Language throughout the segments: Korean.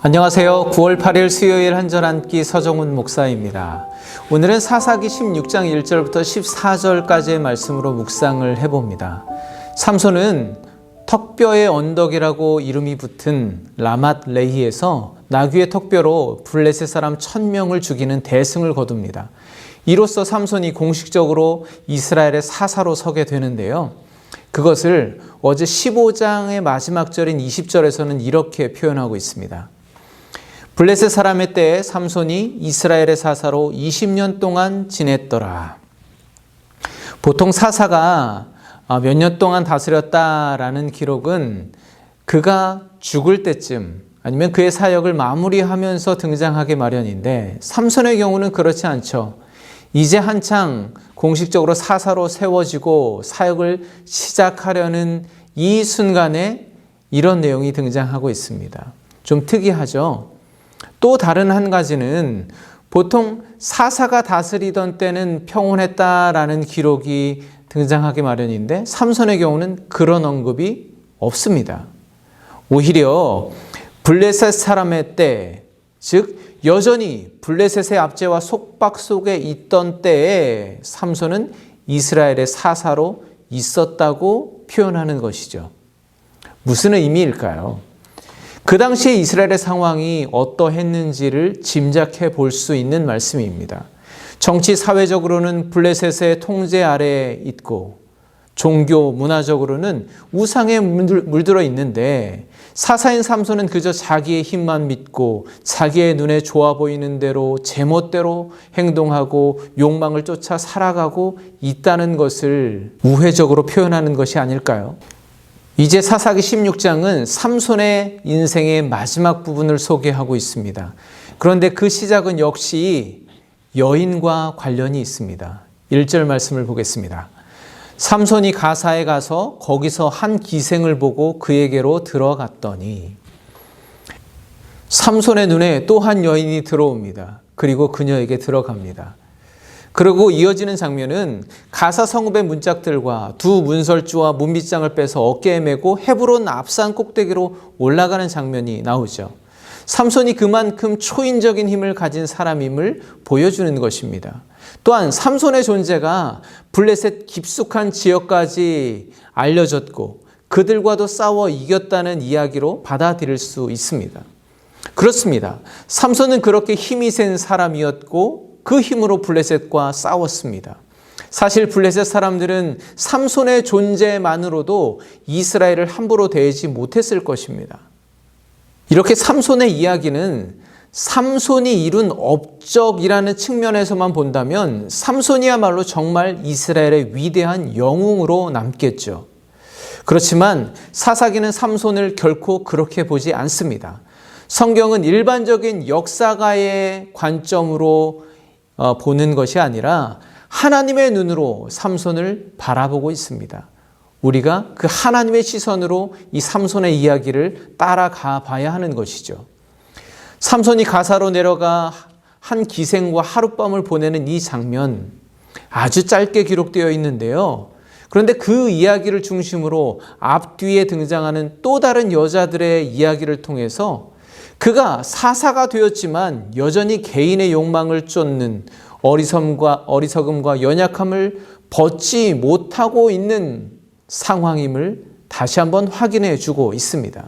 안녕하세요. 9월 8일 수요일 한절 앉기 서정훈 목사입니다. 오늘은 사사기 16장 1절부터 14절까지의 말씀으로 묵상을 해봅니다. 삼손은 턱뼈의 언덕이라고 이름이 붙은 라맛 레히에서 나귀의 턱뼈로 블레셋 사람 1000명을 죽이는 대승을 거둡니다. 이로써 삼손이 공식적으로 이스라엘의 사사로 서게 되는데요. 그것을 어제 15장의 마지막 절인 20절에서는 이렇게 표현하고 있습니다. 블레셋 사람의 때에 삼손이 이스라엘의 사사로 20년 동안 지냈더라. 보통 사사가 몇 년 동안 다스렸다라는 기록은 그가 죽을 때쯤 아니면 그의 사역을 마무리하면서 등장하기 마련인데 삼손의 경우는 그렇지 않죠. 이제 한창 공식적으로 사사로 세워지고 사역을 시작하려는 이 순간에 이런 내용이 등장하고 있습니다. 좀 특이하죠. 또 다른 한 가지는 보통 사사가 다스리던 때는 평온했다라는 기록이 등장하기 마련인데 삼손의 경우는 그런 언급이 없습니다. 오히려 블레셋 사람의 때, 즉 여전히 블레셋의 압제와 속박 속에 있던 때에 삼손은 이스라엘의 사사로 있었다고 표현하는 것이죠. 무슨 의미일까요? 그 당시에 이스라엘의 상황이 어떠했는지를 짐작해 볼 수 있는 말씀입니다. 정치, 사회적으로는 블레셋의 통제 아래에 있고 종교, 문화적으로는 우상에 물들어 있는데 사사인 삼손은 그저 자기의 힘만 믿고 자기의 눈에 좋아 보이는 대로 제멋대로 행동하고 욕망을 쫓아 살아가고 있다는 것을 우회적으로 표현하는 것이 아닐까요? 이제 사사기 16장은 삼손의 인생의 마지막 부분을 소개하고 있습니다. 그런데 그 시작은 역시 여인과 관련이 있습니다. 1절 말씀을 보겠습니다. 삼손이 가사에 가서 거기서 한 기생을 보고 그에게로 들어갔더니 삼손의 눈에 또 한 여인이 들어옵니다. 그리고 그녀에게 들어갑니다. 그리고 이어지는 장면은 가사 성읍의 문짝들과 두 문설주와 문빗장을 빼서 어깨에 메고 헤브론 앞산 꼭대기로 올라가는 장면이 나오죠. 삼손이 그만큼 초인적인 힘을 가진 사람임을 보여주는 것입니다. 또한 삼손의 존재가 블레셋 깊숙한 지역까지 알려졌고 그들과도 싸워 이겼다는 이야기로 받아들일 수 있습니다. 그렇습니다. 삼손은 그렇게 힘이 센 사람이었고 그 힘으로 블레셋과 싸웠습니다. 사실 블레셋 사람들은 삼손의 존재만으로도 이스라엘을 함부로 대하지 못했을 것입니다. 이렇게 삼손의 이야기는 삼손이 이룬 업적이라는 측면에서만 본다면 삼손이야말로 정말 이스라엘의 위대한 영웅으로 남겠죠. 그렇지만 사사기는 삼손을 결코 그렇게 보지 않습니다. 성경은 일반적인 역사가의 관점으로 보는 것이 아니라 하나님의 눈으로 삼손을 바라보고 있습니다. 우리가 그 하나님의 시선으로 이 삼손의 이야기를 따라가 봐야 하는 것이죠. 삼손이 가사로 내려가 한 기생과 하룻밤을 보내는 이 장면 아주 짧게 기록되어 있는데요. 그런데 그 이야기를 중심으로 앞뒤에 등장하는 또 다른 여자들의 이야기를 통해서 그가 사사가 되었지만 여전히 개인의 욕망을 쫓는 어리석음과 연약함을 벗지 못하고 있는 상황임을 다시 한번 확인해 주고 있습니다.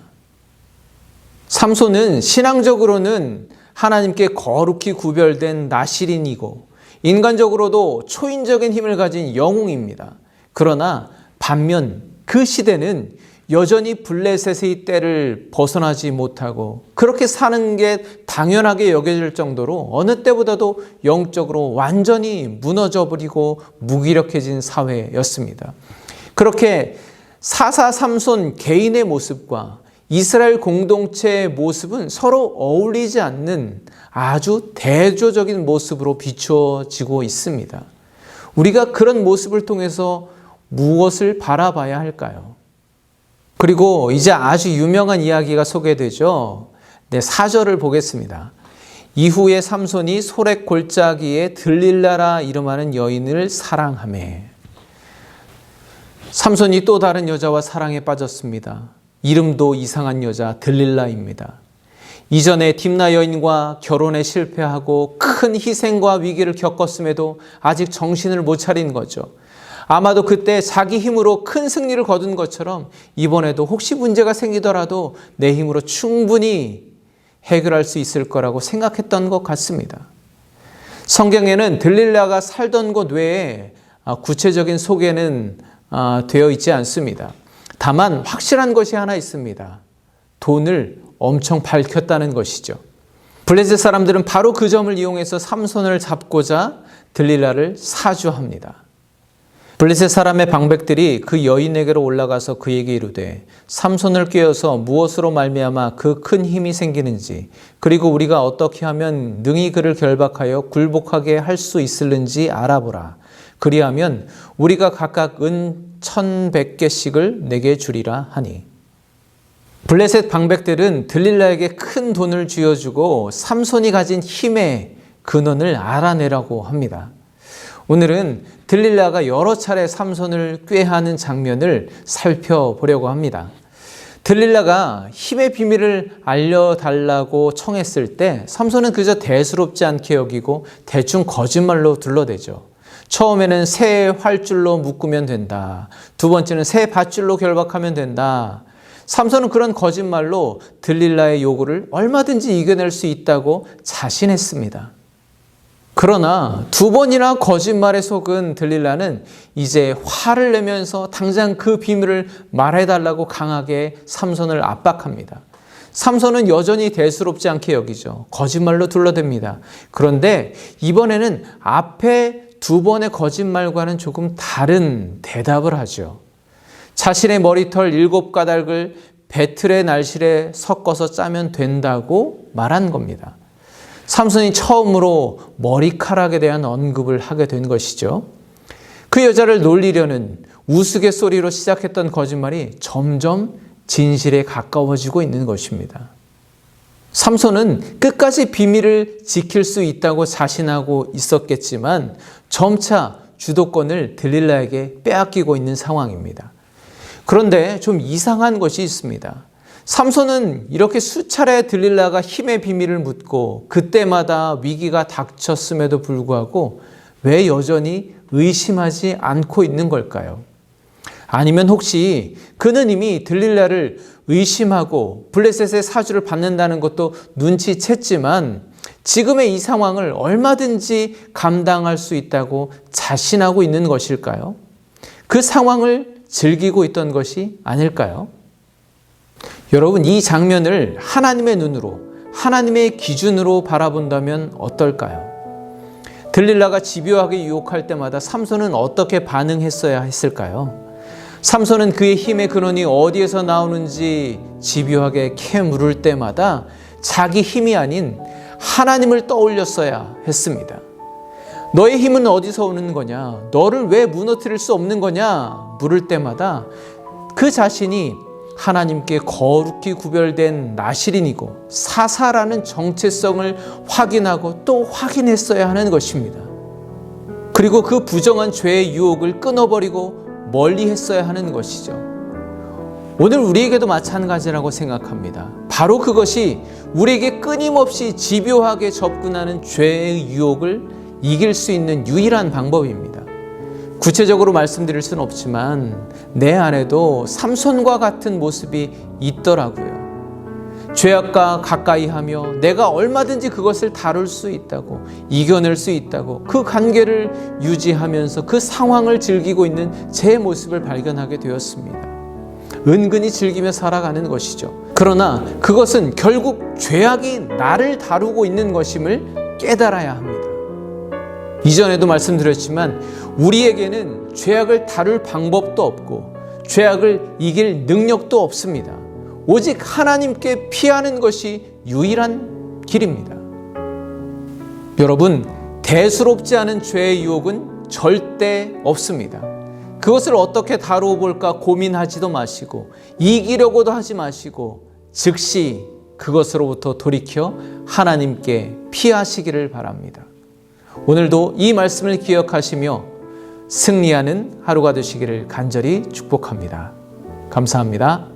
삼손은 신앙적으로는 하나님께 거룩히 구별된 나실인이고 인간적으로도 초인적인 힘을 가진 영웅입니다. 그러나 반면 그 시대는 여전히 블레셋의 때를 벗어나지 못하고 그렇게 사는 게 당연하게 여겨질 정도로 어느 때보다도 영적으로 완전히 무너져버리고 무기력해진 사회였습니다. 그렇게 사사 삼손 개인의 모습과 이스라엘 공동체의 모습은 서로 어울리지 않는 아주 대조적인 모습으로 비추어지고 있습니다. 우리가 그런 모습을 통해서 무엇을 바라봐야 할까요? 그리고 이제 아주 유명한 이야기가 소개되죠. 4절을 보겠습니다. 이후에 삼손이 소렉 골짜기에 들릴라라 이름하는 여인을 사랑하매. 삼손이 또 다른 여자와 사랑에 빠졌습니다. 이름도 이상한 여자 들릴라입니다. 이전에 딥나 여인과 결혼에 실패하고 큰 희생과 위기를 겪었음에도 아직 정신을 못 차린 거죠. 아마도 그때 자기 힘으로 큰 승리를 거둔 것처럼 이번에도 혹시 문제가 생기더라도 내 힘으로 충분히 해결할 수 있을 거라고 생각했던 것 같습니다. 성경에는 들릴라가 살던 곳 외에 구체적인 소개는 되어 있지 않습니다. 다만 확실한 것이 하나 있습니다. 돈을 엄청 밝혔다는 것이죠. 블레셋 사람들은 바로 그 점을 이용해서 삼손을 잡고자 들릴라를 사주합니다. 블레셋 사람의 방백들이 그 여인에게로 올라가서 그에게 이르되 삼손을 꾀어서 무엇으로 말미암아 그 큰 힘이 생기는지 그리고 우리가 어떻게 하면 능히 그를 결박하여 굴복하게 할 수 있을는지 알아보라. 그리하면 우리가 각각 은 1,100개씩을 내게 주리라 하니. 블레셋 방백들은 들릴라에게 큰 돈을 쥐어주고 삼손이 가진 힘의 근원을 알아내라고 합니다. 오늘은 들릴라가 여러 차례 삼손을 꾀하는 장면을 살펴보려고 합니다. 들릴라가 힘의 비밀을 알려달라고 청했을 때 삼손은 그저 대수롭지 않게 여기고 대충 거짓말로 둘러대죠. 처음에는 새 활줄로 묶으면 된다. 두 번째는 새 밧줄로 결박하면 된다. 삼손은 그런 거짓말로 들릴라의 요구를 얼마든지 이겨낼 수 있다고 자신했습니다. 그러나 두 번이나 거짓말에 속은 들릴라는 이제 화를 내면서 당장 그 비밀을 말해달라고 강하게 삼손을 압박합니다. 삼손은 여전히 대수롭지 않게 여기죠. 거짓말로 둘러댑니다. 그런데 이번에는 앞에 두 번의 거짓말과는 조금 다른 대답을 하죠. 자신의 머리털 7가닥을 배틀의 날실에 섞어서 짜면 된다고 말한 겁니다. 삼손이 처음으로 머리카락에 대한 언급을 하게 된 것이죠. 그 여자를 놀리려는 우스갯소리로 시작했던 거짓말이 점점 진실에 가까워지고 있는 것입니다. 삼손은 끝까지 비밀을 지킬 수 있다고 자신하고 있었겠지만 점차 주도권을 들릴라에게 빼앗기고 있는 상황입니다. 그런데 좀 이상한 것이 있습니다. 삼손은 이렇게 수차례 들릴라가 힘의 비밀을 묻고 그때마다 위기가 닥쳤음에도 불구하고 왜 여전히 의심하지 않고 있는 걸까요? 아니면 혹시 그는 이미 들릴라를 의심하고 블레셋의 사주를 받는다는 것도 눈치챘지만 지금의 이 상황을 얼마든지 감당할 수 있다고 자신하고 있는 것일까요? 그 상황을 즐기고 있던 것이 아닐까요? 여러분, 이 장면을 하나님의 눈으로, 하나님의 기준으로 바라본다면 어떨까요? 들릴라가 집요하게 유혹할 때마다 삼손은 어떻게 반응했어야 했을까요? 삼손은 그의 힘의 근원이 어디에서 나오는지 집요하게 캐물을 때마다 자기 힘이 아닌 하나님을 떠올렸어야 했습니다. 너의 힘은 어디서 오는 거냐? 너를 왜 무너뜨릴 수 없는 거냐? 물을 때마다 그 자신이 하나님께 거룩히 구별된 나실인이고 사사라는 정체성을 확인하고 또 확인했어야 하는 것입니다. 그리고 그 부정한 죄의 유혹을 끊어버리고 멀리 했어야 하는 것이죠. 오늘 우리에게도 마찬가지라고 생각합니다. 바로 그것이 우리에게 끊임없이 집요하게 접근하는 죄의 유혹을 이길 수 있는 유일한 방법입니다. 구체적으로 말씀드릴 수는 없지만 내 안에도 삼손과 같은 모습이 있더라고요. 죄악과 가까이 하며 내가 얼마든지 그것을 다룰 수 있다고, 이겨낼 수 있다고 그 관계를 유지하면서 그 상황을 즐기고 있는 제 모습을 발견하게 되었습니다. 은근히 즐기며 살아가는 것이죠. 그러나 그것은 결국 죄악이 나를 다루고 있는 것임을 깨달아야 합니다. 이전에도 말씀드렸지만 우리에게는 죄악을 다룰 방법도 없고 죄악을 이길 능력도 없습니다. 오직 하나님께 피하는 것이 유일한 길입니다. 여러분, 대수롭지 않은 죄의 유혹은 절대 없습니다. 그것을 어떻게 다루어 볼까 고민하지도 마시고 이기려고도 하지 마시고 즉시 그것으로부터 돌이켜 하나님께 피하시기를 바랍니다. 오늘도 이 말씀을 기억하시며 승리하는 하루가 되시기를 간절히 축복합니다. 감사합니다.